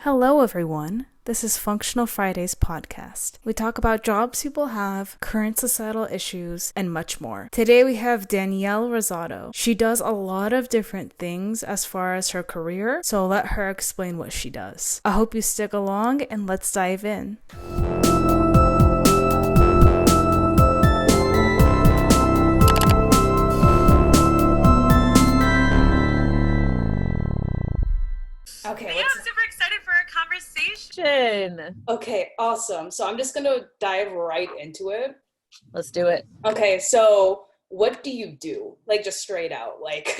Hello, everyone. This is Functional Fridays podcast. We talk about jobs people have, current societal issues, and much more. Today we have Danielle Rosado. She does a lot of different things as far as her career, so I'll let her explain what she does. I hope you stick along and let's dive in. Okay, I'm super excited for our conversation. Okay, awesome. So I'm just gonna dive right into it. Let's do it. Okay, so what do you do? Like, just straight out, like.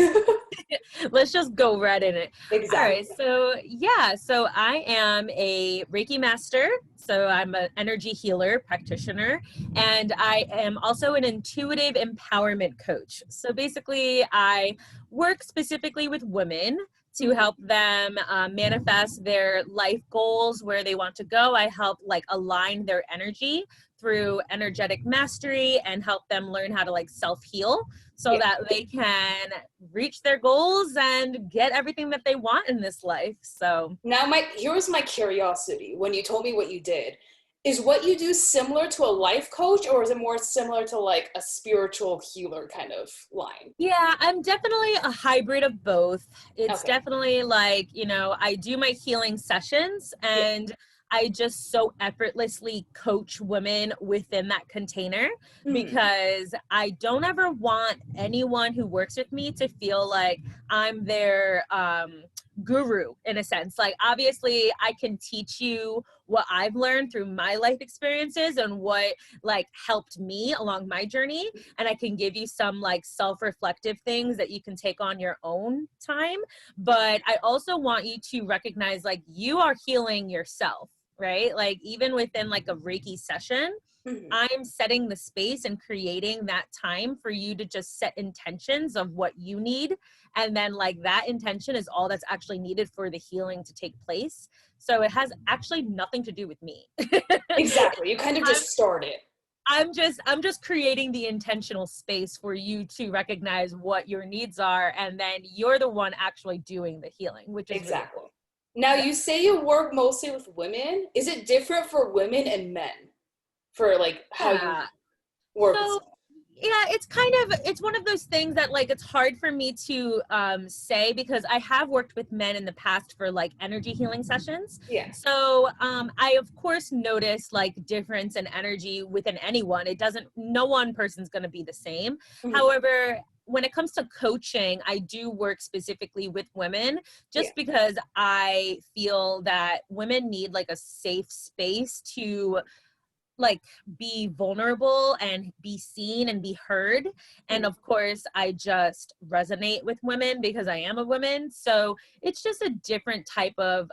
Let's just go right in it. Exactly. All right. So I am a Reiki Master. So I'm an energy healer practitioner, and I am also an intuitive empowerment coach. So basically, I work specifically with women to help them manifest their life goals, where they want to go. I help align their energy through energetic mastery and help them learn how to self-heal so that they can reach their goals and get everything that they want in this life. So now here was my curiosity when you told me what you did. Is what you do similar to a life coach, or is it more similar to a spiritual healer kind of line? Yeah, I'm definitely a hybrid of both. It's definitely I do my healing sessions, and I just so effortlessly coach women within that container because I don't ever want anyone who works with me to feel like I'm their guru in a sense. Obviously I can teach you what I've learned through my life experiences and what helped me along my journey, and I can give you some self-reflective things that you can take on your own time. But I also want you to recognize you are healing yourself, right? Even within a Reiki session, I'm setting the space and creating that time for you to just set intentions of what you need. And then that intention is all that's actually needed for the healing to take place. So it has actually nothing to do with me. Exactly. You kind of just start it. I'm just creating the intentional space for you to recognize what your needs are. And then you're the one actually doing the healing, which is exactly. Really cool. Now, you say you work mostly with women. Is it different for women and men for how you work with them? Yeah, it's one of those things that it's hard for me to say, because I have worked with men in the past for energy healing sessions. Yeah. So I of course notice difference in energy within anyone. No one person's going to be the same. However, when it comes to coaching, I do work specifically with women just because I feel that women need a safe space to be vulnerable and be seen and be heard. And of course, I just resonate with women because I am a woman. So it's just a different type of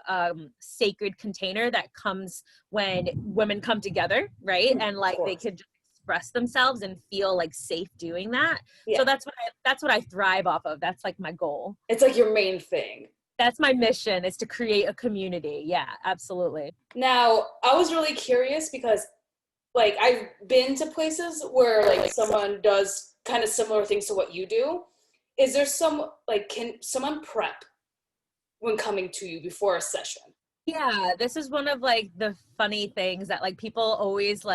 sacred container that comes when women come together, right? And they can just express themselves and feel safe doing that. So that's what I thrive off of. That's my goal. It's your main thing. That's my mission, is to create a community. Yeah, absolutely. Now, I was really curious because I've been to places where someone does kind of similar things to what you do. Is there can someone prep when coming to you before a session? Yeah, this is one of the funny things that people always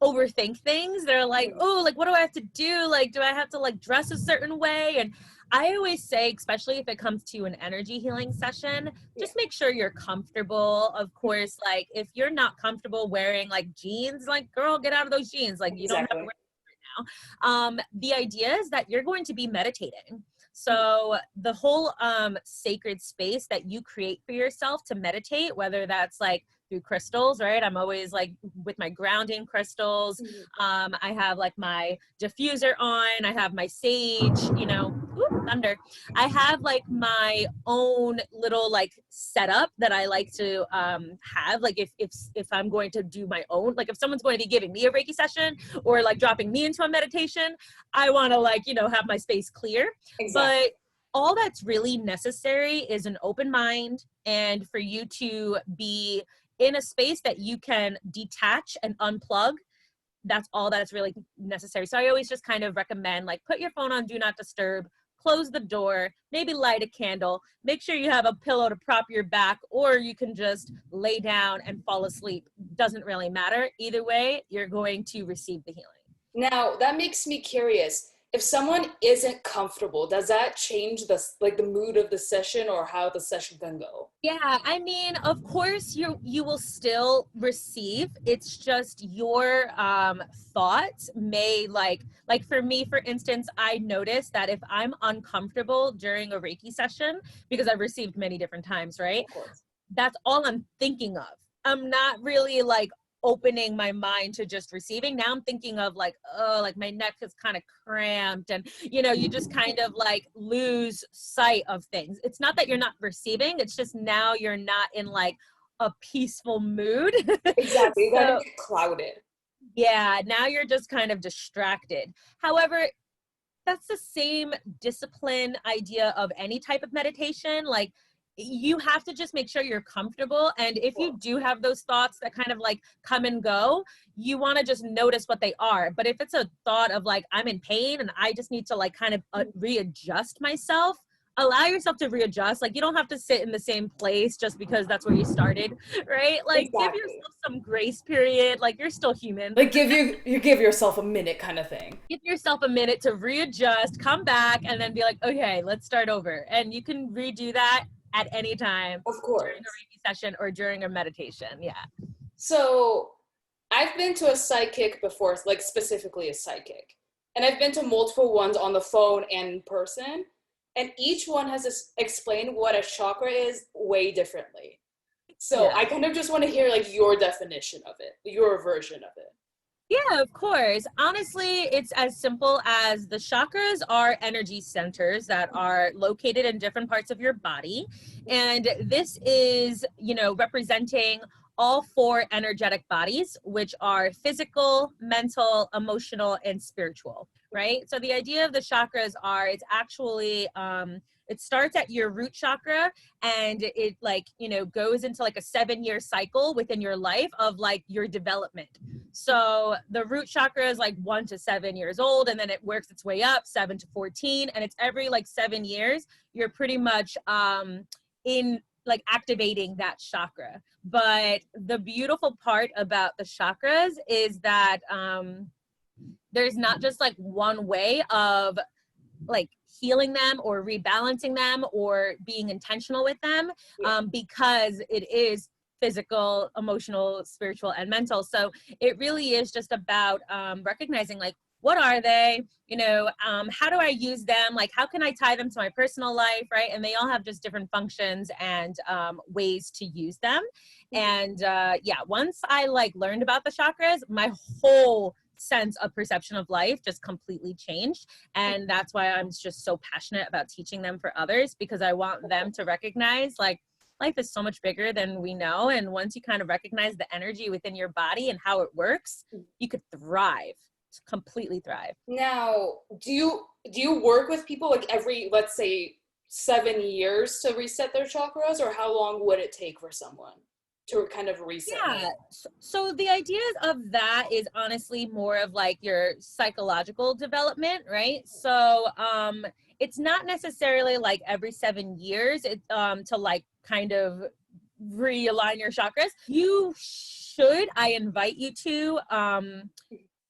overthink things. They're oh, what do I have to do? Do I have to dress a certain way? And I always say, especially if it comes to an energy healing session, just make sure you're comfortable. Of course, if you're not comfortable wearing jeans, girl, get out of those jeans. You don't have to wear them right now. The idea is that you're going to be meditating. So the whole sacred space that you create for yourself to meditate, whether that's through crystals, right? I'm always with my grounding crystals. I have my diffuser on. I have my sage, thunder. I have my own little setup that I like to have. If I'm going to do my own, if someone's going to be giving me a Reiki session or dropping me into a meditation, I want to have my space clear. Exactly. But all that's really necessary is an open mind, and for you to be in a space that you can detach and unplug. That's all that's really necessary. So I always just kind of recommend put your phone on do not disturb, close the door, maybe light a candle, make sure you have a pillow to prop your back, or you can just lay down and fall asleep. Doesn't really matter. Either way, you're going to receive the healing. Now, that makes me curious. If someone isn't comfortable, does that change the mood of the session or how the session can go? Yeah, I mean, of course you will still receive. It's just your thoughts may like for me, for instance, I noticed that if I'm uncomfortable during a Reiki session, because I've received many different times, right? Of course. That's all I'm thinking of. I'm not really like opening my mind to just receiving. Now I'm thinking of like, oh, like my neck is kind of cramped, and you just kind of like lose sight of things. It's not that you're not receiving, it's just now you're not in like a peaceful mood. Exactly. You So, gotta get clouded. yeah, now you're just kind of distracted. However, that's the same discipline idea of any type of meditation. Like, you have to just make sure you're comfortable. And if you do have those thoughts that kind of like come and go, you want to just notice what they are. But if it's a thought of like, I'm in pain and I just need to like kind of readjust myself, allow yourself to readjust. Like, you don't have to sit in the same place just because that's where you started, right? Like, Exactly. give yourself some grace period. Like, you're still human. Like you give yourself a minute kind of thing. Give yourself a minute to readjust, come back, and then be like, okay, let's start over. And you can redo that at any time. Of course. During a Reiki session or during a meditation. Yeah. So I've been to a psychic before, like specifically a psychic. And I've been to multiple ones on the phone and in person. And each one has explained what a chakra is way differently. So Yeah. I kind of just want to hear like your definition of it, your version of it. Yeah, of course. Honestly, it's as simple as the chakras are energy centers that are located in different parts of your body. And this is, representing all four energetic bodies, which are physical, mental, emotional, and spiritual, right? So the idea of the chakras are, it's actually, it starts at your root chakra, and it goes into like a 7-year cycle within your life of like your development. So the root chakra is like 1 to 7 years old, and then it works its way up 7 to 14. And it's every like 7 years, you're pretty much in like activating that chakra. But the beautiful part about the chakras is that there's not just like one way of like healing them or rebalancing them or being intentional with them, because it is physical, emotional, spiritual, and mental. So it really is just about recognizing like, what are they? How do I use them? Like, how can I tie them to my personal life, right? And they all have just different functions and ways to use them. And once I like learned about the chakras, my whole sense of perception of life just completely changed. And that's why I'm just so passionate about teaching them for others, because I want them to recognize like, life is so much bigger than we know. And once you kind of recognize the energy within your body and how it works, you could thrive, completely thrive. Now, do you work with people like every, let's say, 7 years to reset their chakras, or how long would it take for someone to kind of reset? Yeah. So the idea of that is honestly more of like your psychological development, right? So it's not necessarily like every 7 years to like kind of realign your chakras. You should, I invite you to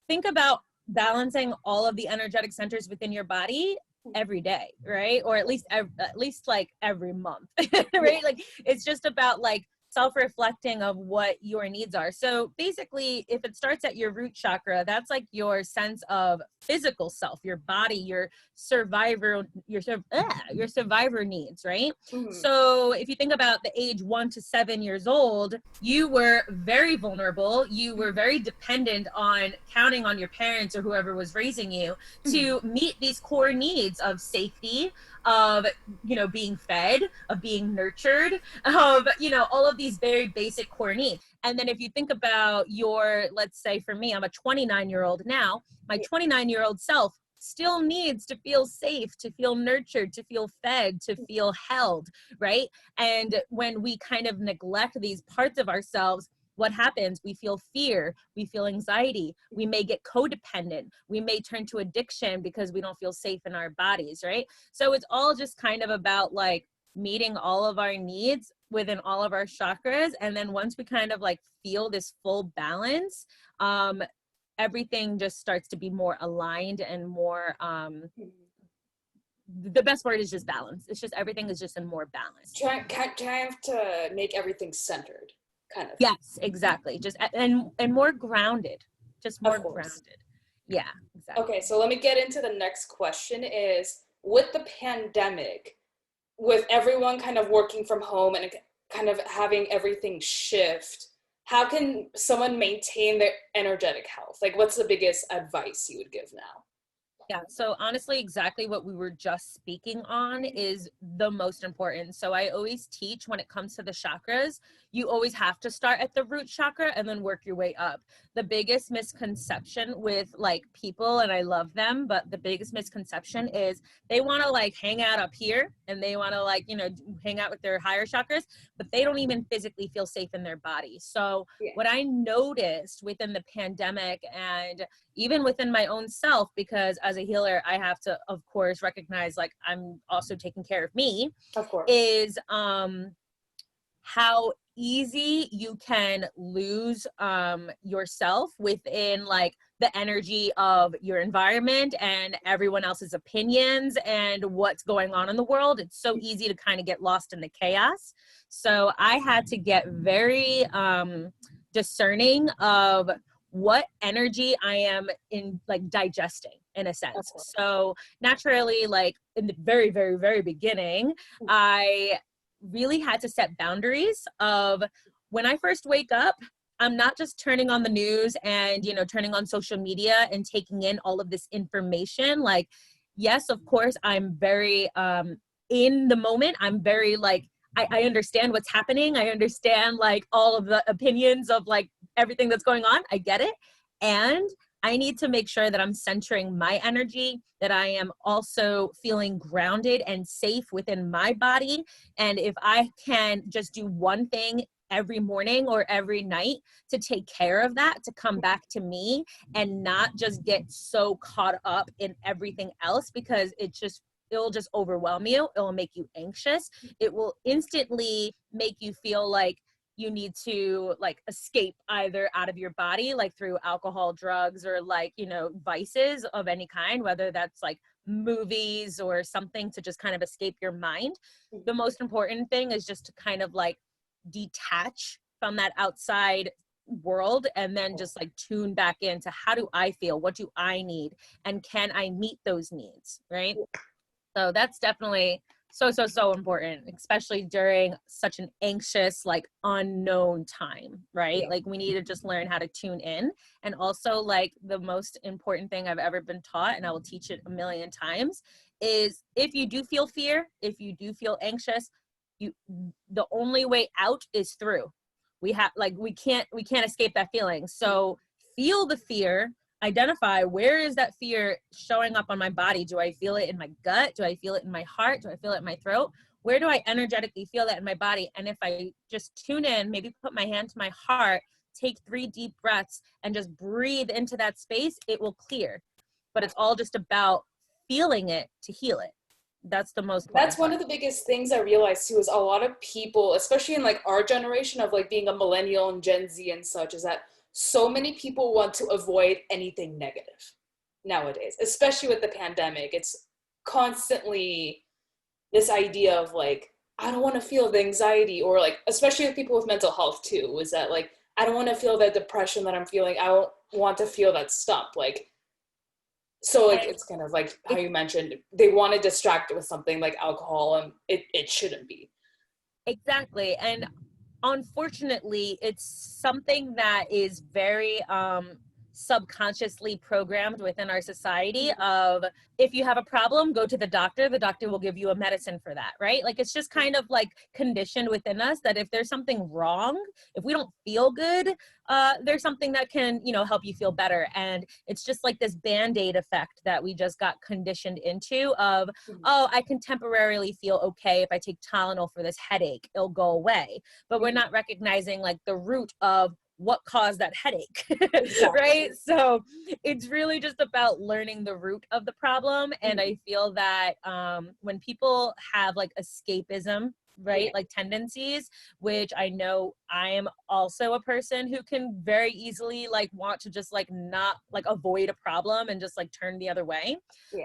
think about balancing all of the energetic centers within your body every day, right? Or at least like every month, right? Like, it's just about like self-reflecting of what your needs are. So basically, if it starts at your root chakra, that's like your sense of physical self, your body, your survivor needs, right? Mm-hmm. So if you think about the age 1 to 7 years old, you were very vulnerable. You were very dependent on counting on your parents or whoever was raising you to meet these core needs of safety, of being fed, of being nurtured, of all of these very basic core needs. And then if you think about your, let's say for me, I'm a 29-year-old now, my 29-year-old self still needs to feel safe, to feel nurtured, to feel fed, to feel held, right? And when we kind of neglect these parts of ourselves, what happens? We feel fear, we feel anxiety, we may get codependent, we may turn to addiction because we don't feel safe in our bodies, right? So it's all just kind of about like meeting all of our needs within all of our chakras. And then once we kind of like feel this full balance, everything just starts to be more aligned and more, the best word is just balance. It's just everything is just in more balance. Trying to make everything centered, kind of. Yes, exactly. Just and more grounded. Just more grounded. Yeah, exactly. Okay, so let me get into the next question is, with the pandemic, with everyone kind of working from home and kind of having everything shift, how can someone maintain their energetic health? Like, what's the biggest advice you would give now? Yeah, so honestly, exactly what we were just speaking on is the most important. So I always teach when it comes to the chakras, you always have to start at the root chakra and then work your way up. The biggest misconception with like people, and I love them, but the biggest misconception is they want to like hang out up here and they want to like, you know, hang out with their higher chakras, but they don't even physically feel safe in their body. So what I noticed within the pandemic and even within my own self, because as a healer, I have to, of course, recognize like I'm also taking care of me, of course, is how easy you can lose yourself within like the energy of your environment and everyone else's opinions and what's going on in the world. It's so easy to kind of get lost in the chaos. So I had to get very discerning of what energy I am in like digesting in a sense. So naturally, like in the very, very, very beginning, I really had to set boundaries of when I first wake up, I'm not just turning on the news and, you know, turning on social media and taking in all of this information. Like, yes, of course, I'm very in the moment. I'm very like, I understand what's happening. I understand like all of the opinions of like everything that's going on. I get it. And I need to make sure that I'm centering my energy, that I am also feeling grounded and safe within my body. And if I can just do one thing every morning or every night to take care of that, to come back to me and not just get so caught up in everything else, because it'll just overwhelm you. It will make you anxious. It will instantly make you feel like you need to like escape either out of your body, like through alcohol, drugs, or like, you know, vices of any kind, whether that's like movies or something to just kind of escape your mind. The most important thing is just to kind of like detach from that outside world and then just like tune back into how do I feel? What do I need? And can I meet those needs? Right. So that's definitely so important, especially during such an anxious, like unknown time, right? Like we need to just learn how to tune in. And also like the most important thing I've ever been taught, and I will teach it a million times, is if you do feel fear, if you do feel anxious, the only way out is through. We can't escape that feeling. So feel the fear, identify where is that fear showing up on my body. Do I feel it in my gut? Do I feel it in my heart? Do I feel it in my throat? Where do I energetically feel that in my body? And if I just tune in, maybe put my hand to my heart, take 3 deep breaths and just breathe into that space, it will clear. But it's all just about feeling it to heal it. That's the most important. That's one of the biggest things I realized too, is a lot of people, especially in like our generation of like being a millennial and Gen Z and such, is that so many people want to avoid anything negative nowadays, especially with the pandemic. It's constantly this idea of like, I don't want to feel the anxiety, or like, especially with people with mental health too, is that like, I don't want to feel that depression that I'm feeling. I don't want to feel that stump. Like, so like, it's kind of like how you mentioned, they want to distract it with something like alcohol, and it shouldn't be. Exactly. And unfortunately, it's something that is very subconsciously programmed within our society of, if you have a problem, go to the doctor will give you a medicine for that, right? Like it's just kind of like conditioned within us that if there's something wrong, if we don't feel good, there's something that can, you know, help you feel better. And it's just like this Band-Aid effect that we just got conditioned into of, oh, I can temporarily feel okay if I take Tylenol for this headache, it'll go away. But we're not recognizing like the root of what caused that headache, Exactly. right? So it's really just about learning the root of the problem. And I feel that when people have like escapism, right, like tendencies, which I know I am also a person who can very easily like want to just like not like avoid a problem and just like turn the other way.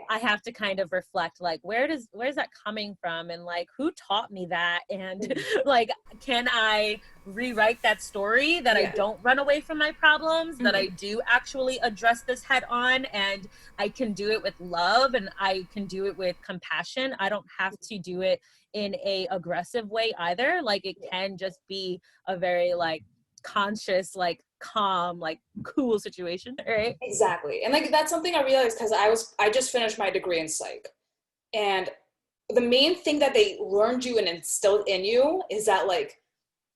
I have to kind of reflect like where's that coming from, and like who taught me that, and like can I rewrite that story that I don't run away from my problems, that I do actually address this head on, and I can do it with love, and I can do it with compassion. I don't have to do it in a aggressive way either. Like it can just be a very like conscious, like calm, like cool situation, right? Exactly. And like that's something I realized because I just finished my degree in psych. And the main thing that they learned you and instilled in you is that like,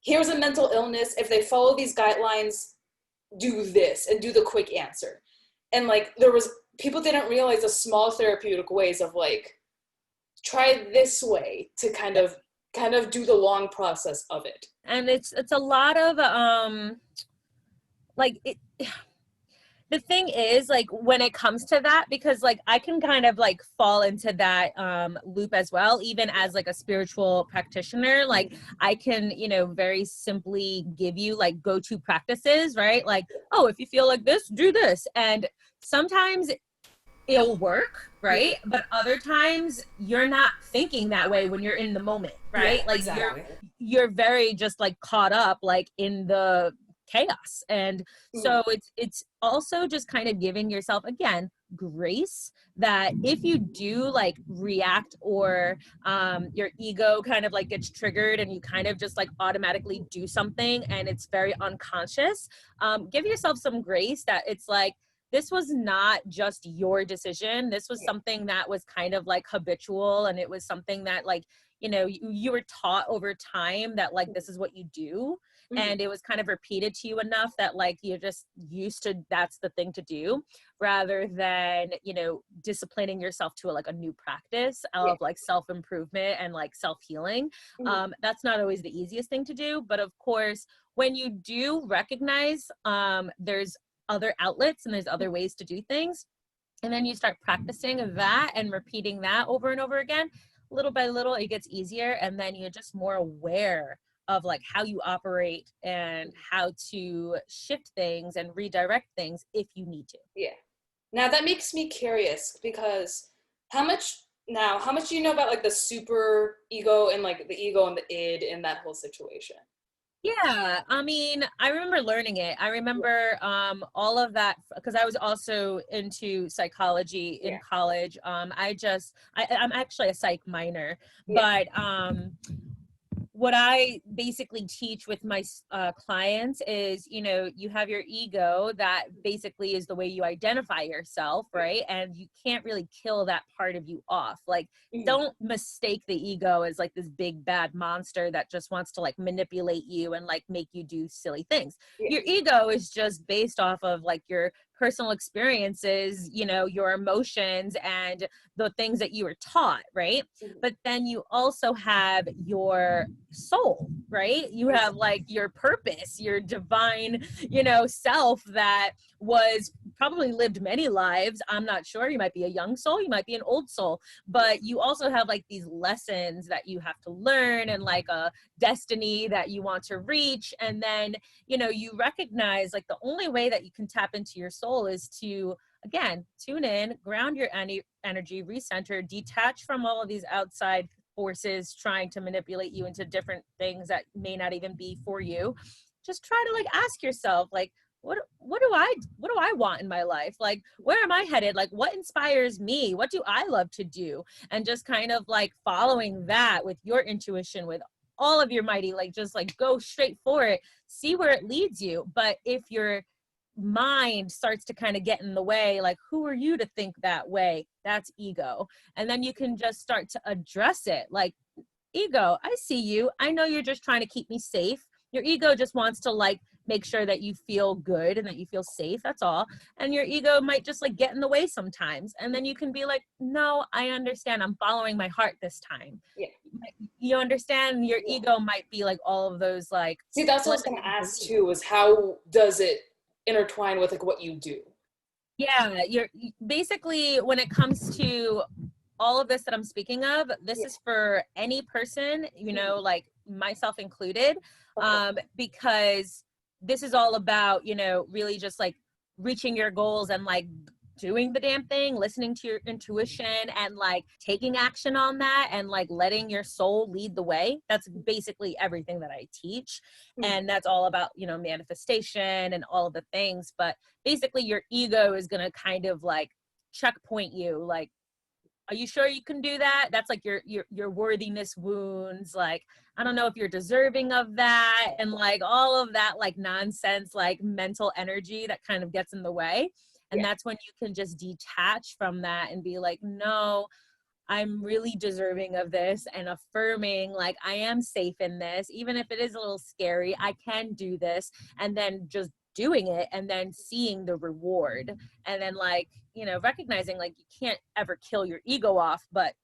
here's a mental illness. If they follow these guidelines, do this and do the quick answer. And like people didn't realize the small therapeutic ways of like, try this way to kind of do the long process of it. And it's a lot of like it, the thing is like when it comes to that, because like I can kind of like fall into that loop as well, even as like a spiritual practitioner. Like I can, you know, very simply give you like go-to practices, right? Like, oh, if you feel like this, do this. And sometimes it'll work, right? But other times you're not thinking that way when you're in the moment, right? Like exactly. you're very just like caught up like in the chaos. And so it's also just kind of giving yourself again grace that if you do like react or your ego kind of like gets triggered and you kind of just like automatically do something and it's very unconscious, give yourself some grace that it's like this was not just your decision. This was something that was kind of like habitual, and it was something that like, you know, you were taught over time that like this is what you do, and it was kind of repeated to you enough that like you're just used to that's the thing to do, rather than, you know, disciplining yourself to like a new practice of like self-improvement and like self-healing. That's not always the easiest thing to do, but of course when you do recognize there's other outlets and there's other ways to do things, and then you start practicing that and repeating that over and over again, little by little it gets easier, and then you're just more aware of like how you operate and how to shift things and redirect things if you need to. Now that makes me curious, because how much do you know about like the super ego and like the ego and the id in that whole situation? Yeah, I mean, I remember learning it. I remember all of that because I was also into psychology in college. I'm actually a psych minor, but what I basically teach with my clients is, you know, you have your ego that basically is the way you identify yourself, right? And you can't really kill that part of you off. Like, don't mistake the ego as like this big bad monster that just wants to like manipulate you and like make you do silly things. Your ego is just based off of like your personal experiences, you know, your emotions and the things that you were taught, right? But then you also have your soul, right? You have like your purpose, your divine, you know, self that was probably lived many lives. I'm not sure. You might be a young soul, you might be an old soul, but you also have like these lessons that you have to learn and like a destiny that you want to reach. And then, you know, you recognize like the only way that you can tap into your soul is to, again, tune in, ground your energy, recenter, detach from all of these outside forces trying to manipulate you into different things that may not even be for you. Just try to like ask yourself, like, what do I want in my life? Like, where am I headed? Like, what inspires me? What do I love to do? And just kind of like following that with your intuition, with all of your mighty, like just like go straight for it, see where it leads you. But if your mind starts to kind of get in the way, like, who are you to think that way? That's ego. And then you can just start to address it. Like, ego, I see you. I know you're just trying to keep me safe. Your ego just wants to like make sure that you feel good and that you feel safe. That's all. And your ego might just like get in the way sometimes. And then you can be like, no, I understand. I'm following my heart this time. you understand, your ego might be like all of those like. See, that's what I was gonna ask too, is how does it intertwine with like what you do? Yeah, you're basically, when it comes to all of this that I'm speaking of, this is for any person, you know, like myself included, because this is all about, you know, really just like reaching your goals and like doing the damn thing, listening to your intuition and like taking action on that and like letting your soul lead the way. That's basically everything that I teach. And that's all about, you know, manifestation and all of the things. But basically your ego is going to kind of like checkpoint you, like, are you sure you can do that? That's like your worthiness wounds. Like, I don't know if you're deserving of that. And like all of that, like nonsense, like mental energy that kind of gets in the way. And that's when you can just detach from that and be like, no, I'm really deserving of this, and affirming like I am safe in this, even if it is a little scary, I can do this. And then just doing it and then seeing the reward. And then like, you know, recognizing like you can't ever kill your ego off, but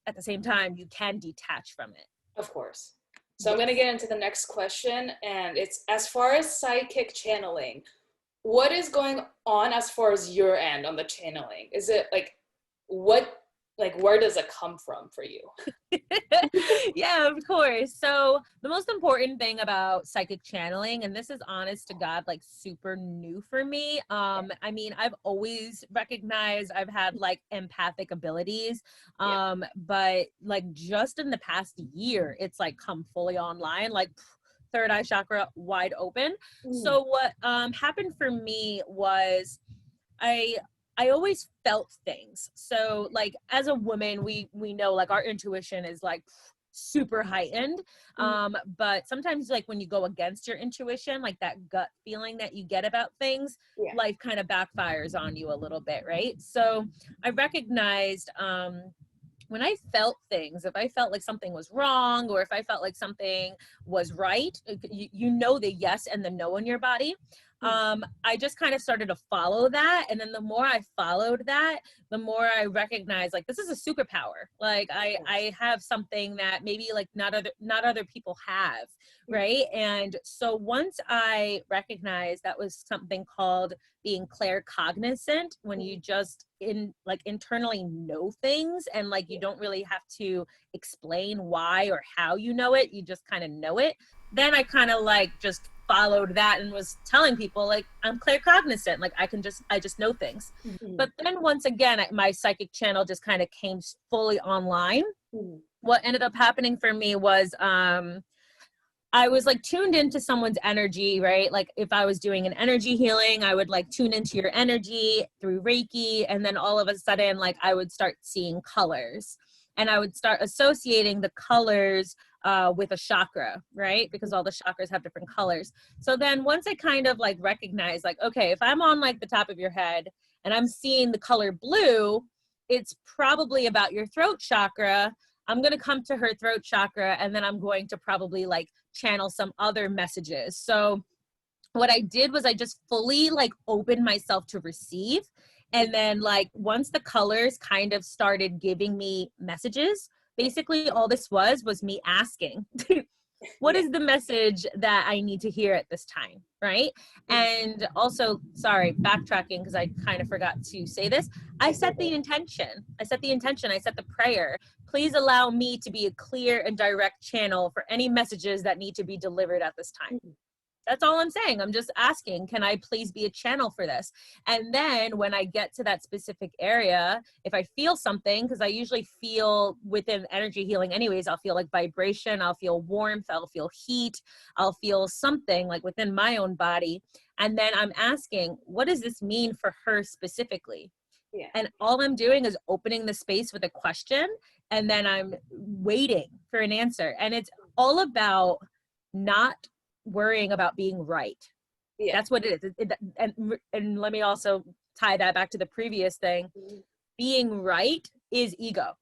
at the same time, you can detach from it. Of course. So I'm going to get into the next question, and it's as far as psychic channeling, what is going on as far as your end on the channeling? Is it like, what, like, where does it come from for you? Yeah, of course. So the most important thing about psychic channeling, and this is honest to God, like super new for me. I mean, I've always recognized I've had like empathic abilities, but like just in the past year, it's like come fully online, like third eye chakra wide open. So what happened for me was I always felt things. So like as a woman, we know like our intuition is like super heightened. But sometimes like when you go against your intuition, like that gut feeling that you get about things, life kind of backfires on you a little bit, right? So I recognized when I felt things, if I felt like something was wrong or if I felt like something was right, you know the yes and the no in your body. I just kind of started to follow that. And then the more I followed that, the more I recognized like, this is a superpower. Like I have something that maybe like not other people have. Right. And so once I recognized that was something called being claircognizant, when you just internally know things and like, you don't really have to explain why or how you know it. You just kind of know it. Then I kind of like just followed that and was telling people like I'm claircognizant, like I just know things. But then once again my psychic channel just kind of came fully online. What ended up happening for me was I was like tuned into someone's energy, right? Like if I was doing an energy healing, I would like tune into your energy through Reiki, and then all of a sudden like I would start seeing colors, and I would start associating the colors with a chakra, right? Because all the chakras have different colors. So then once I kind of like recognize like, okay, if I'm on like the top of your head and I'm seeing the color blue, it's probably about your throat chakra. I'm going to come to her throat chakra, and then I'm going to probably like channel some other messages. So what I did was I just fully like opened myself to receive. And then like once the colors kind of started giving me messages, basically all this was me asking, what is the message that I need to hear at this time, right? And also, sorry, backtracking because I kind of forgot to say this. I set the intention. I set the prayer. Please allow me to be a clear and direct channel for any messages that need to be delivered at this time. That's all I'm saying. I'm just asking, can I please be a channel for this? And then when I get to that specific area, if I feel something, because I usually feel within energy healing anyways, I'll feel like vibration, I'll feel warmth, I'll feel heat, I'll feel something like within my own body. And then I'm asking, what does this mean for her specifically? And all I'm doing is opening the space with a question, and then I'm waiting for an answer. And it's all about not worrying about being right. That's what it is. And let me also tie that back to the previous thing. Being right is ego.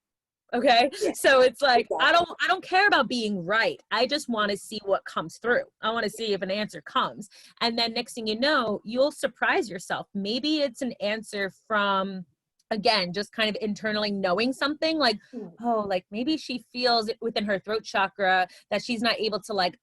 Okay. So it's like, I don't care about being right. I just want to see what comes through. I want to see if an answer comes. And then next thing you know, you'll surprise yourself. Maybe it's an answer from again, just kind of internally knowing something like, oh, like maybe she feels within her throat chakra that she's not able to like,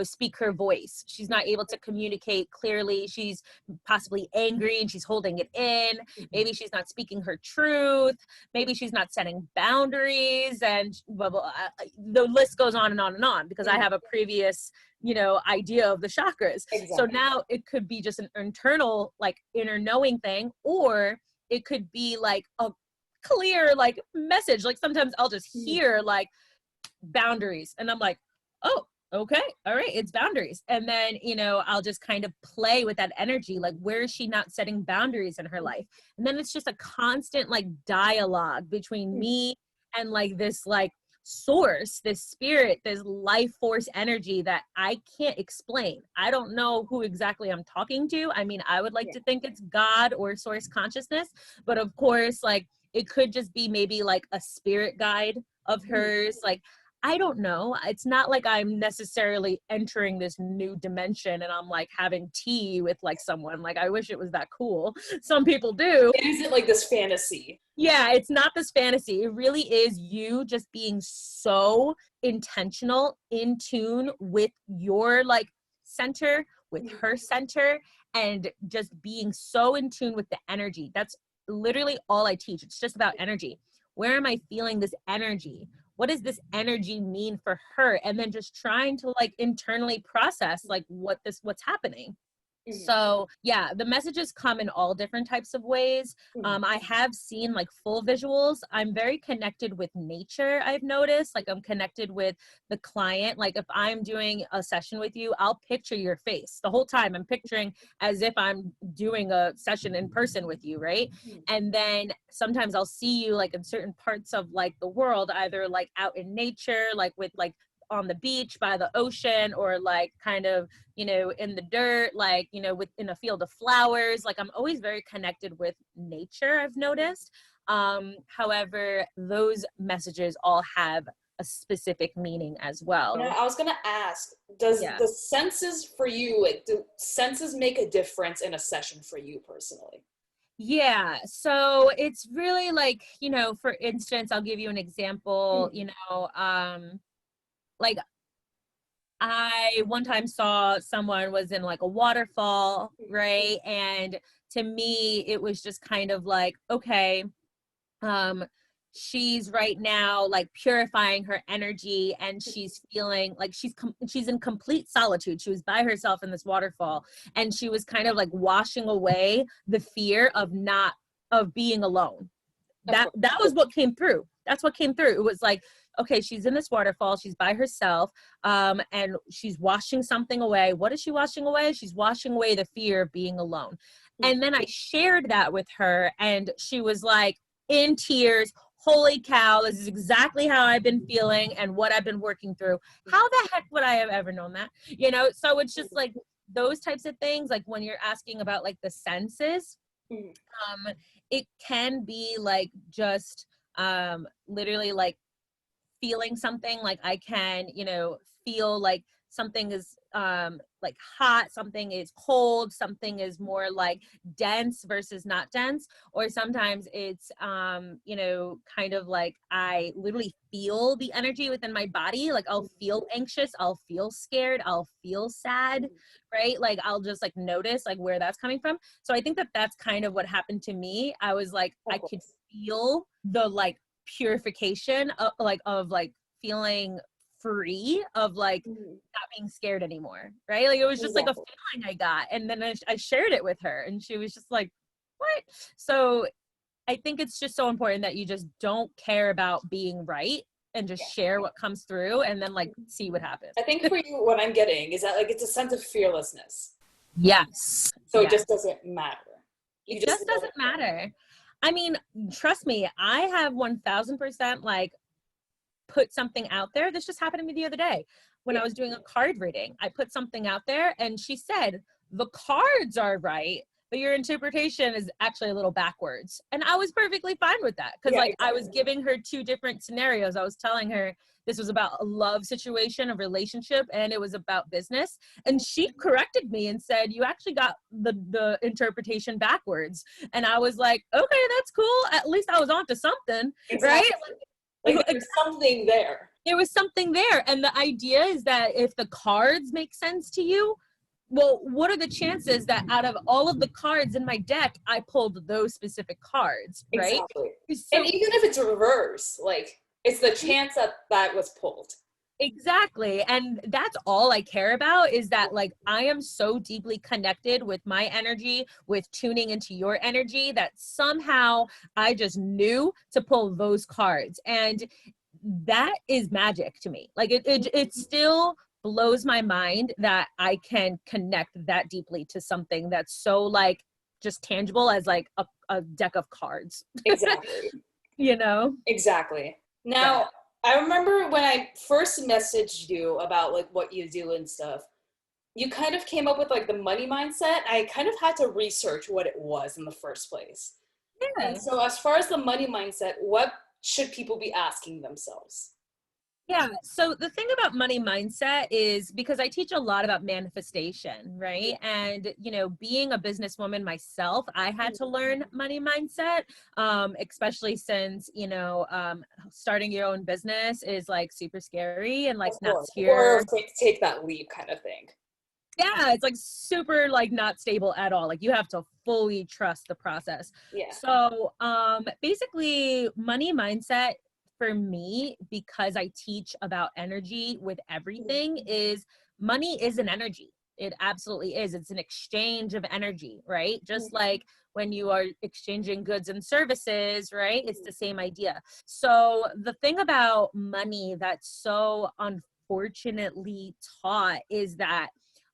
speak her voice. She's not able to communicate clearly. She's possibly angry and she's holding it in. Maybe she's not speaking her truth. Maybe she's not setting boundaries, and blah, blah, blah. The list goes on and on and on, because I have a previous, idea of the chakras. Exactly. So now it could be just an internal, like inner knowing thing, or it could be like a clear like message. Like sometimes I'll just hear like boundaries, and I'm like, oh, okay, all right, it's boundaries. And then, I'll just kind of play with that energy. Like, where is she not setting boundaries in her life? And then it's just a constant like dialogue between me and like this like source, this spirit, this life force energy that I can't explain. I don't know who exactly I'm talking to. I mean, I would like to think it's God or source consciousness, but of course, like it could just be maybe like a spirit guide of hers. Like, I don't know. It's not like I'm necessarily entering this new dimension and I'm like having tea with like someone. Like, I wish it was that cool. Some people do. Is it like this fantasy? Yeah, it's not this fantasy. It really is you just being so intentional, in tune with your like center, with her center, and just being so in tune with the energy. That's literally all I teach. It's just about energy. Where am I feeling this energy? What does this energy mean for her? And then just trying to like internally process like what's happening. So yeah, the messages come in all different types of ways. I have seen like full visuals. I'm very connected with nature. I've noticed like I'm connected with the client. Like if I'm doing a session with you, I'll picture your face the whole time. I'm picturing as if I'm doing a session in person with you. Right. And then sometimes I'll see you like in certain parts of like the world, either like out in nature, like with like on the beach by the ocean, or like kind of, in the dirt, like, within a field of flowers. Like I'm always very connected with nature, I've noticed. However, those messages all have a specific meaning as well. I was gonna ask, does the senses for you, like, do senses make a difference in a session for you personally? Yeah, so it's really like, for instance, I'll give you an example, like I one time saw someone was in like a waterfall, right? And to me, it was just kind of like, okay, she's right now like purifying her energy, and she's feeling like she's in complete solitude. She was by herself in this waterfall, and she was kind of like washing away the fear of being alone. That was what came through. That's what came through. It was like, okay, she's in this waterfall, she's by herself, and she's washing something away. What is she washing away? She's washing away the fear of being alone. And then I shared that with her, and she was like in tears, holy cow, this is exactly how I've been feeling and what I've been working through. How the heck would I have ever known that? So it's just like those types of things. Like when you're asking about like the senses, it can be like just literally like feeling something. Like I can, feel like something is like hot, something is cold, something is more like dense versus not dense. Or sometimes it's kind of like I literally feel the energy within my body. Like I'll feel anxious, I'll feel scared, I'll feel sad, right? Like I'll just like notice like where that's coming from. So I think that that's kind of what happened to me. I was like, I could feel the like purification of feeling free, of like not being scared anymore, right? Like it was just like a feeling I got, and then I shared it with her, and she was just like, what? So I think it's just so important that you just don't care about being right, and just share what comes through, and then like see what happens. I think for you, what I'm getting is that like it's a sense of fearlessness. Yes. So it just doesn't matter. It just doesn't matter. I mean, trust me, I have 1000% like put something out there. This just happened to me the other day when I was doing a card reading. I put something out there, and she said, the cards are right, but your interpretation is actually a little backwards. And I was perfectly fine with that. Cause Yeah, like exactly. I was giving her two different scenarios. I was telling her this was about a love situation, a relationship, and it was about business. And she corrected me and said, you actually got the interpretation backwards. And I was like, okay, that's cool. At least I was onto something, right? Like there's something there. There was something there. And the idea is that if the cards make sense to you, well, what are the chances that out of all of the cards in my deck, I pulled those specific cards, right? Exactly. So, and even if it's reverse, like it's the chance that that was pulled. exactly. And that's all I care about, is that like I am so deeply connected with my energy, with tuning into your energy, that somehow I just knew to pull those cards. And that is magic to me. Like it still blows my mind that I can connect that deeply to something that's so like just tangible as like a deck of cards. Exactly. You know? Exactly. Now, I remember when I first messaged you about like what you do and stuff, you kind of came up with like the money mindset. I kind of had to research what it was in the first place. Yeah. And so as far as the money mindset, what should people be asking themselves? Yeah. So the thing about money mindset is, because I teach a lot about manifestation, right? And, you know, being a businesswoman myself, I had to learn money mindset, especially since, you know, starting your own business is like super scary and like not secure. Or take that leap kind of thing. Yeah, it's like super like not stable at all. Like you have to fully trust the process. Yeah. So basically money mindset for me, because I teach about energy with everything, is money is an energy. It absolutely is. It's an exchange of energy, right? Just like when you are exchanging goods and services, right? It's the same idea. So the thing about money that's so unfortunately taught is that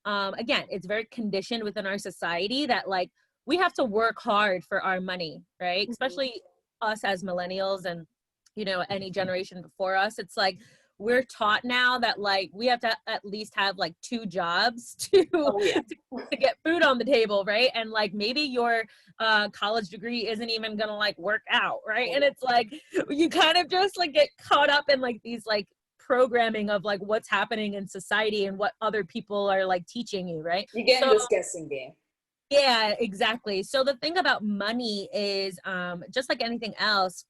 again, it's very conditioned within our society that like we have to work hard for our money, right? Especially us as millennials and, you know, any generation before us. It's like we're taught now that like we have to at least have like 2 jobs to to get food on the table, right? And like maybe your college degree isn't even gonna like work out, right? And it's like you kind of just like get caught up in like these like programming of like what's happening in society and what other people are like teaching you, right? You get in this guessing game. Yeah, exactly. So the thing about money is just like anything else,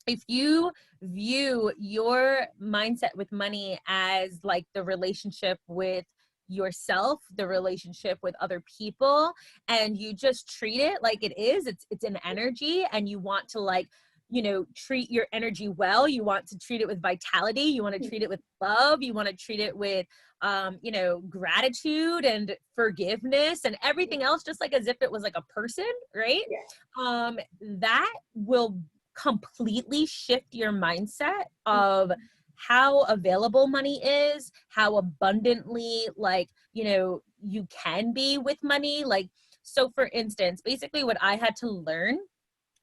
if you view your mindset with money as like the relationship with yourself, the relationship with other people, and you just treat it like it is, it's an energy, and you want to like, you know, treat your energy well. You want to treat it with vitality. You want to treat it with love. You want to treat it with, you know, gratitude and forgiveness and everything else, just like as if it was like a person, right? Yeah. That will completely shift your mindset of how available money is, how abundantly, like, you know, you can be with money. Like, so for instance, basically what I had to learn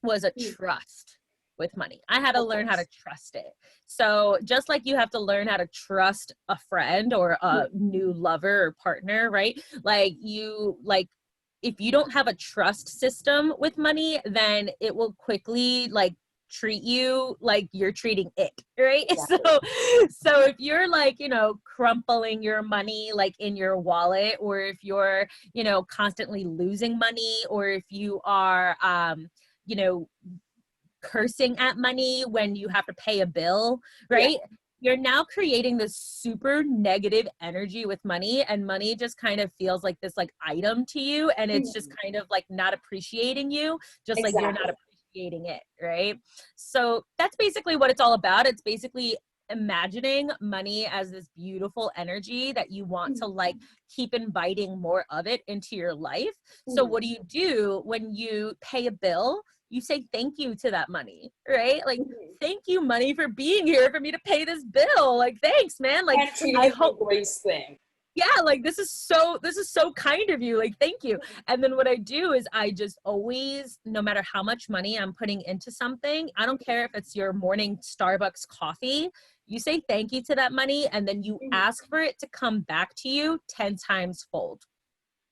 was a trust with money. I had to learn how to trust it. So just like you have to learn how to trust a friend or a new lover or partner, right? Like you, like, if you don't have a trust system with money, then it will quickly like treat you like you're treating it, right? Exactly. So if you're like, you know, crumpling your money like in your wallet, or if you're, you know, constantly losing money, or if you are you know, cursing at money when you have to pay a bill, right? You're now creating this super negative energy with money, and money just kind of feels like this like item to you, and it's just kind of like not appreciating you, just like you're not appreciating it, right? So that's basically what it's all about. It's basically imagining money as this beautiful energy that you want to like keep inviting more of it into your life. So what do you do when you pay a bill? You say thank you to that money, right? Like, thank you, money, for being here for me to pay this bill. Like, thanks, man. Like, I hope grace thing. Yeah, like this is so kind of you. Like, thank you. And then what I do is I just always, no matter how much money I'm putting into something, I don't care if it's your morning Starbucks coffee, you say thank you to that money, and then you ask for it to come back to you 10 times fold.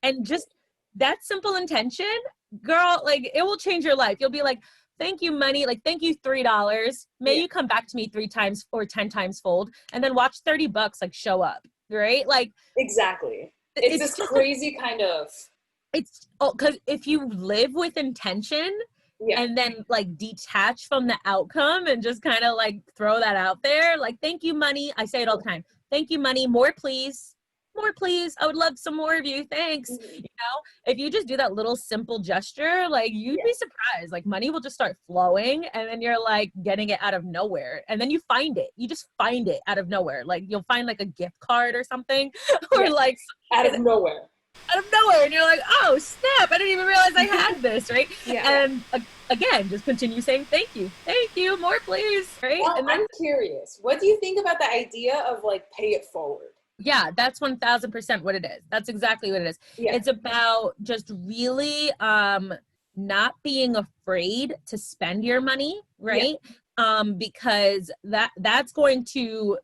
And just that simple intention, girl, like it will change your life. You'll be like, thank you, money. Like, thank you, $3. May you come back to me 3 times or 10 times fold, and then watch $30 like show up, right? Like, exactly. It's this crazy kind of. It's because if you live with intention and then like detach from the outcome and just kind of like throw that out there, like, thank you, money. I say it all the time. Thank you, money. More, please. More, please. I would love some more of you. Thanks. You know, if you just do that little simple gesture, like you'd be surprised. Like money will just start flowing, and then you're like getting it out of nowhere. And then you find it. You just find it out of nowhere. Like you'll find like a gift card or something, or like out of nowhere. And you're like, oh snap, I didn't even realize I had this, right? And again, just continue saying thank you, more please, right? Well, and I'm curious, what do you think about the idea of like pay it forward? Yeah, that's 1000% what it is. That's exactly what it is. It's about just really not being afraid to spend your money, right? Because that's going to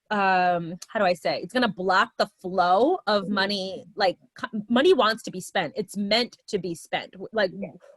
how do I say, it's going to block the flow of money. Like money wants to be spent. It's meant to be spent. Like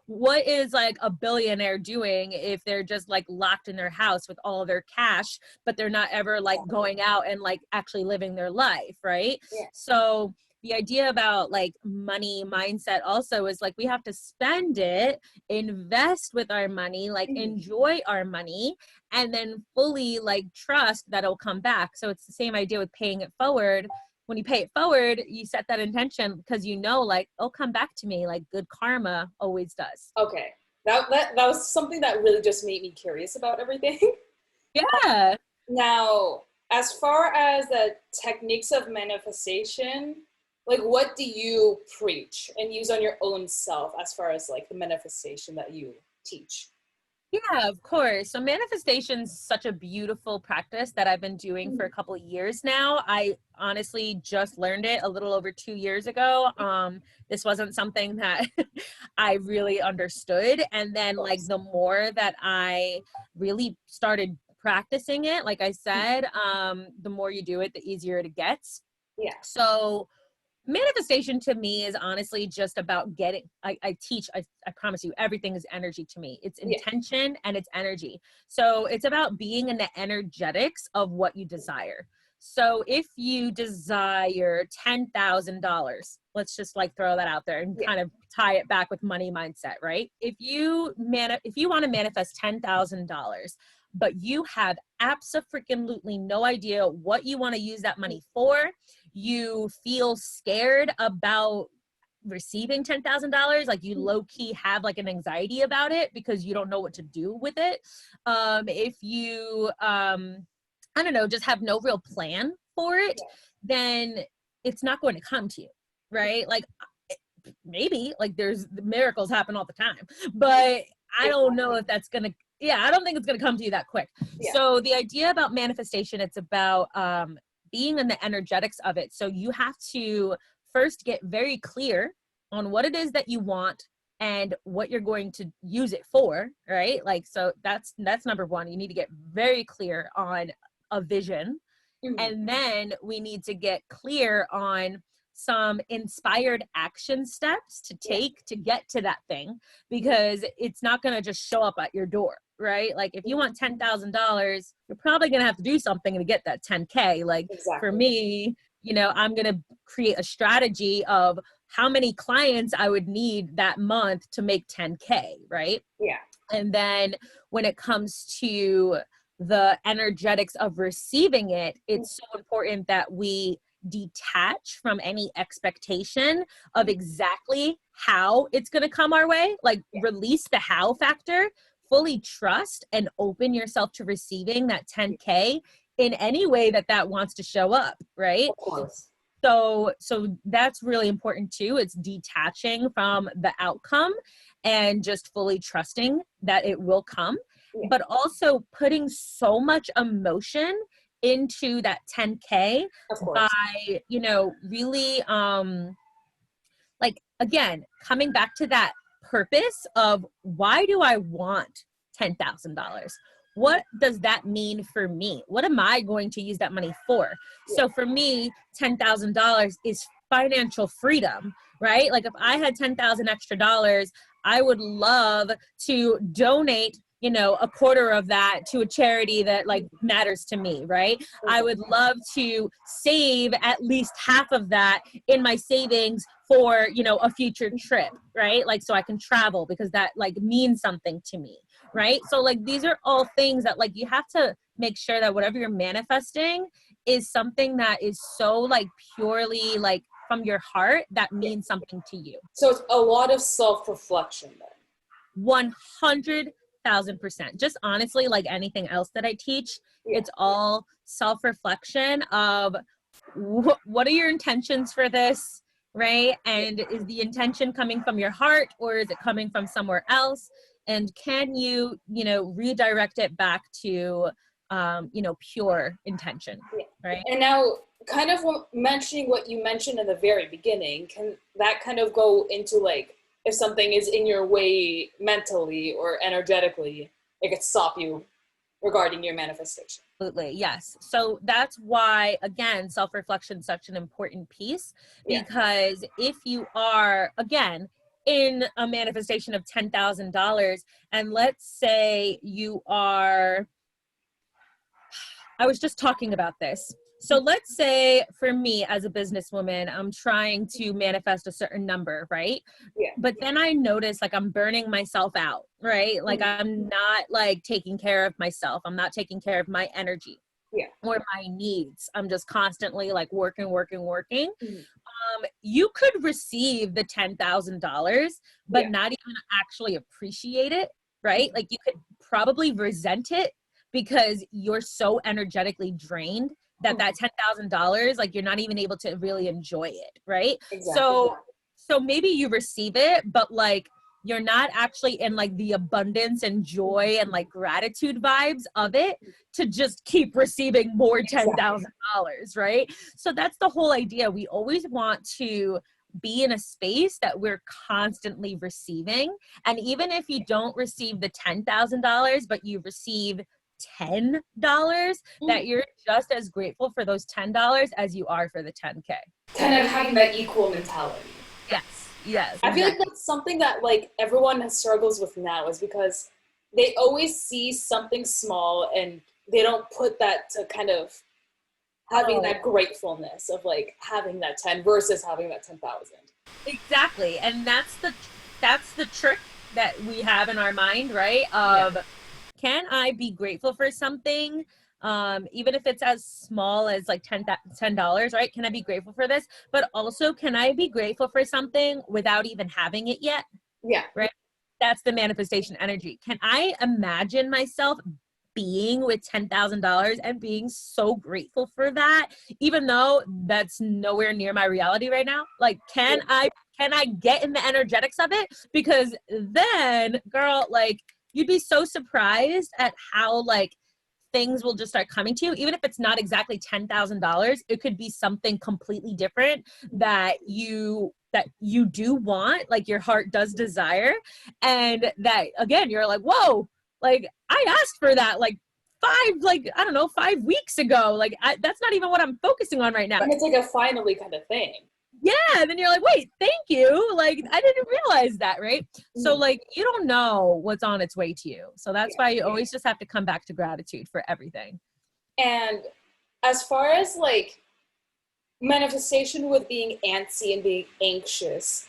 what is like a billionaire doing if they're just like locked in their house with all of their cash, but they're not ever like going out and like actually living their life, right? So the idea about like money mindset also is like we have to spend it, invest with our money, like enjoy our money, and then fully like trust that it'll come back. So it's the same idea with paying it forward. When you pay it forward, you set that intention because you know like it'll come back to me, like good karma always does. Okay. That was something that really just made me curious about everything. Yeah. Now, as far as the techniques of manifestation, like what do you preach and use on your own self as far as like the manifestation that you teach? Yeah, of course. So manifestation is such a beautiful practice that I've been doing for a couple of years now. I honestly just learned it a little over 2 years ago. This wasn't something that I really understood. And then like the more that I really started practicing it, like I said, the more you do it, the easier it gets. Yeah. So manifestation to me is honestly just about getting, I promise you, everything is energy to me. It's intention and it's energy. So it's about being in the energetics of what you desire. So if you desire $10,000, let's just like throw that out there and kind of tie it back with money mindset, right? If you want to manifest $10,000, but you have absolutely no idea what you want to use that money for, you feel scared about receiving $10,000, like you low-key have like an anxiety about it because you don't know what to do with it. If you, I don't know, just have no real plan for it, then it's not going to come to you, right? Like maybe like there's miracles happen all the time, but I don't know if that's going to, I don't think it's going to come to you that quick. So the idea about manifestation, it's about, being in the energetics of it. So you have to first get very clear on what it is that you want and what you're going to use it for, right? Like, so that's number one. You need to get very clear on a vision. And then we need to get clear on some inspired action steps to take to get to that thing, because it's not going to just show up at your door, right? Like if you want $10,000, you're probably going to have to do something to get that 10K. Like for me, you know, I'm going to create a strategy of how many clients I would need that month to make 10K, right? Yeah. And then when it comes to the energetics of receiving it, it's so important that we detach from any expectation of exactly how it's going to come our way. Like release the how factor, fully trust and open yourself to receiving that 10K in any way that wants to show up, right? Of course. So that's really important too. It's detaching from the outcome and just fully trusting that it will come, but also putting so much emotion into that 10K by, you know, really, like, again, coming back to that purpose of why do I want $10,000? What does that mean for me? What am I going to use that money for? So for me, $10,000 is financial freedom, right? Like if I had 10,000 extra dollars, I would love to donate, you know, a quarter of that to a charity that like matters to me, right? I would love to save at least half of that in my savings for, you know, a future trip, right? Like, so I can travel because that like means something to me, right? So like, these are all things that like, you have to make sure that whatever you're manifesting is something that is so like purely like from your heart that means something to you. So it's a lot of self-reflection then. 100,000%. Just honestly, like anything else that I teach, it's all self-reflection of what are your intentions for this, right? And is the intention coming from your heart or is it coming from somewhere else? And can you, you know, redirect it back to, you know, pure intention, right? And now kind of mentioning what you mentioned in the very beginning, can that kind of go into like, if something is in your way mentally or energetically, it could stop you regarding your manifestation? Absolutely, yes. So that's why, again, self-reflection is such an important piece, because if you are, again, in a manifestation of $10,000, and let's say you are, I was just talking about this. So let's say for me as a businesswoman, I'm trying to manifest a certain number, right? Yeah. But then I notice like I'm burning myself out, right? Like I'm not like taking care of myself. I'm not taking care of my energy or my needs. I'm just constantly like working. You could receive the $10,000, but not even actually appreciate it, right? Like you could probably resent it because you're so energetically drained that $10,000, like you're not even able to really enjoy it, right? Exactly. So maybe you receive it, but like you're not actually in like the abundance and joy and like gratitude vibes of it to just keep receiving more $10,000, right? So that's the whole idea. We always want to be in a space that we're constantly receiving. And even if you don't receive the $10,000, but you receive $10, that you're just as grateful for those $10 as you are for the 10K. Kind of having that equal mentality. Yes. I feel like that's something that like everyone struggles with now, is because they always see something small and they don't put that to kind of having that gratefulness of like having that 10 versus having that 10,000. Exactly. And that's the trick that we have in our mind, right? Can I be grateful for something? Even if it's as small as like $10, right? Can I be grateful for this? But also, can I be grateful for something without even having it yet? Yeah. Right? That's the manifestation energy. Can I imagine myself being with $10,000 and being so grateful for that, even though that's nowhere near my reality right now? Like, can I get in the energetics of it? Because then, girl, like, you'd be so surprised at how like things will just start coming to you. Even if it's not exactly $10,000, it could be something completely different that you do want, like your heart does desire. And that, again, you're like, whoa, like I asked for that like 5 weeks ago. Like that's not even what I'm focusing on right now. And it's like a finally kind of thing. Yeah, and then you're like, wait, thank you. Like, I didn't realize that, right? So, like, you don't know what's on its way to you. So that's why you always just have to come back to gratitude for everything. And as far as, like, manifestation with being antsy and being anxious,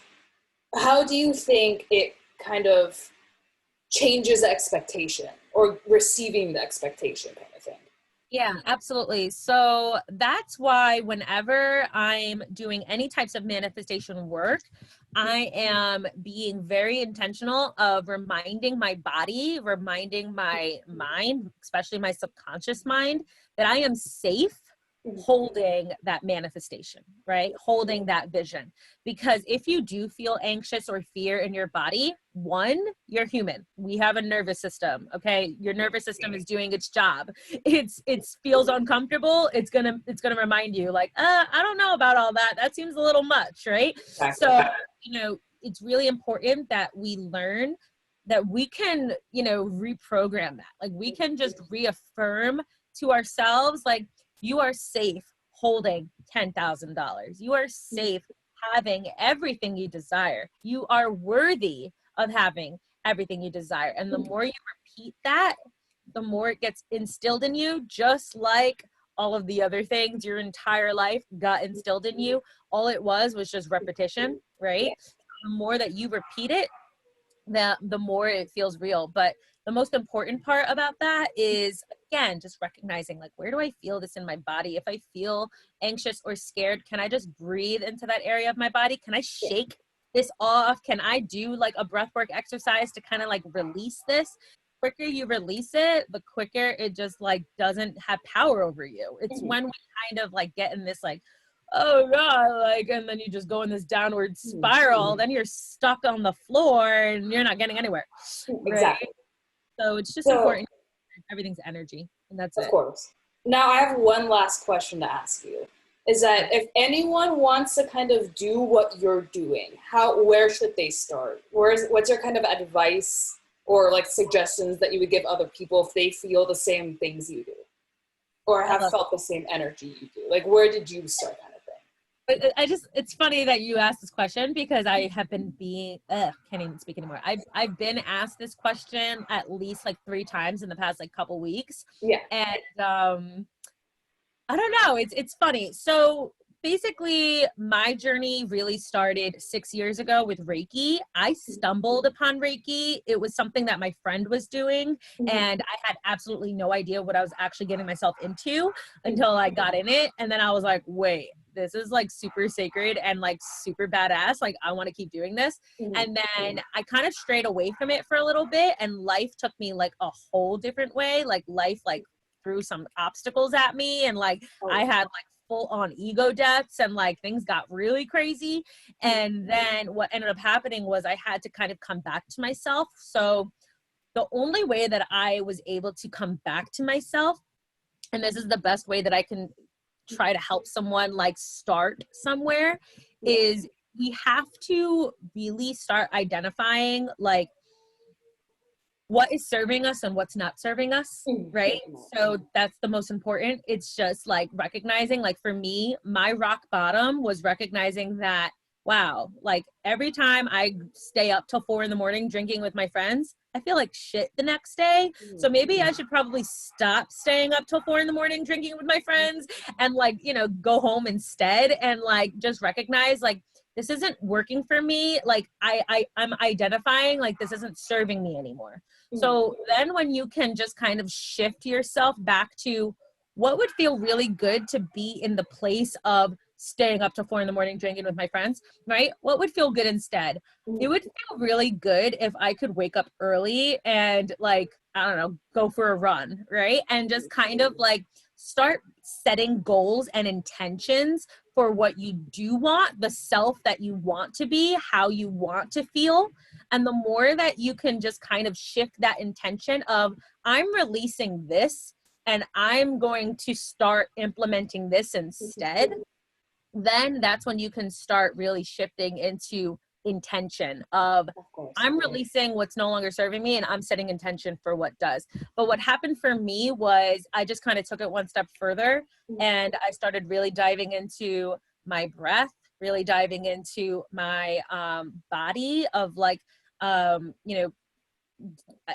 how do you think it kind of changes the expectation or receiving the expectation kind of thing? Yeah, absolutely. So that's why whenever I'm doing any types of manifestation work, I am being very intentional of reminding my body, reminding my mind, especially my subconscious mind, that I am safe holding that manifestation, right? Holding that vision. Because if you do feel anxious or fear in your body, one, you're human. We have a nervous system, okay? Your nervous system is doing its job. It feels uncomfortable. It's gonna remind you like, I don't know about all that. That seems a little much, right? Exactly. So, it's really important that we learn that we can, reprogram that. Like we can just reaffirm to ourselves, like, you are safe holding $10,000. You are safe having everything you desire. You are worthy of having everything you desire. And the more you repeat that, the more it gets instilled in you, just like all of the other things your entire life got instilled in you. All it was just repetition, right? The more that you repeat it, the more it feels real. But the most important part about that is, again, just recognizing, like, where do I feel this in my body? If I feel anxious or scared, can I just breathe into that area of my body? Can I shake this off? Can I do like a breathwork exercise to kind of like release this? The quicker you release it, the quicker it just like doesn't have power over you. It's when we kind of like get in this like, oh God, like, and then you just go in this downward spiral, then you're stuck on the floor and you're not getting anywhere. Right? Exactly. So it's just important. Everything's energy, and that's it. Of course. Now I have one last question to ask you. Is that if anyone wants to kind of do what you're doing, where should they start? What's your kind of advice or like suggestions that you would give other people if they feel the same things you do? Or have felt the same energy you do? Like, where did you start kind of thing? It's funny that you asked this question because I have been can't even speak anymore. I've been asked this question at least like 3 times in the past like couple weeks. Yeah. And I don't know. It's funny. So basically my journey really started 6 years ago with Reiki. I stumbled upon Reiki. It was something that my friend was doing, and I had absolutely no idea what I was actually getting myself into until I got in it. And then I was like, wait, this is like super sacred and like super badass. Like, I want to keep doing this. And then I kind of strayed away from it for a little bit, and life took me like a whole different way. Like life like threw some obstacles at me, and like I had like full on ego deaths, and like things got really crazy. And then what ended up happening was I had to kind of come back to myself. So the only way that I was able to come back to myself, and this is the best way that I can try to help someone like start somewhere, is we have to really start identifying like what is serving us and what's not serving us, right? So that's the most important. It's just like recognizing, like for me, my rock bottom was recognizing that, wow, like every time I stay up till 4 a.m. drinking with my friends, I feel like shit the next day. So maybe I should probably stop staying up till 4 a.m. drinking with my friends and like, you know, go home instead, and like just recognize like, this isn't working for me. Like I'm identifying like this isn't serving me anymore. So then when you can just kind of shift yourself back to what would feel really good to be in the place of staying up to 4 a.m. drinking with my friends, right? What would feel good instead? It would feel really good if I could wake up early and like, I don't know, go for a run, right? And just kind of like start setting goals and intentions for what you do want, the self that you want to be, how you want to feel. And the more that you can just kind of shift that intention of, I'm releasing this and I'm going to start implementing this instead, then that's when you can start really shifting into intention of I'm releasing what's no longer serving me and I'm setting intention for what does. But what happened for me was I just kind of took it one step further, and I started really diving into my breath, really diving into my body of like, you know,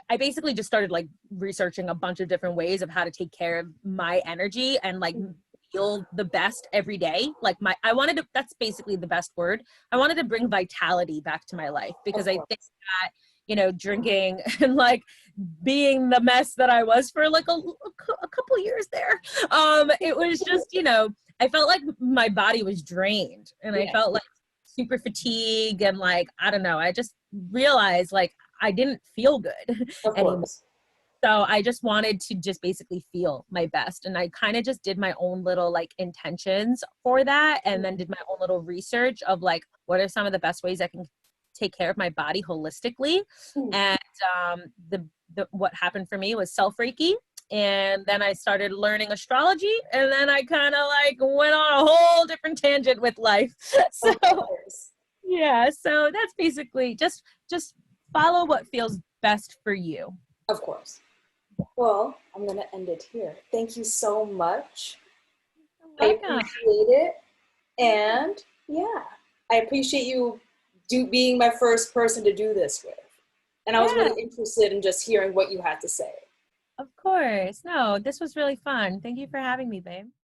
I basically just started like researching a bunch of different ways of how to take care of my energy and like feel the best every day. Like that's basically the best word. I wanted to bring vitality back to my life, because I think that, you know, drinking and like being the mess that I was for like a couple years there, it was just, you know, I felt like my body was drained, and I felt like super fatigued, and like, I don't know, I just realized like I didn't feel good anymore. So I just wanted to just basically feel my best. And I kind of just did my own little like intentions for that, and then did my own little research of like, what are some of the best ways I can take care of my body holistically. And what happened for me was self-Reiki. And then I started learning astrology, and then I kind of like went on a whole different tangent with life. So yeah, so that's basically just follow what feels best for you. Of course. Well, I'm going to end it here. Thank you so much. I appreciate it. And yeah, I appreciate you being my first person to do this with. And I was really interested in just hearing what you had to say. Of course. No, this was really fun. Thank you for having me, babe.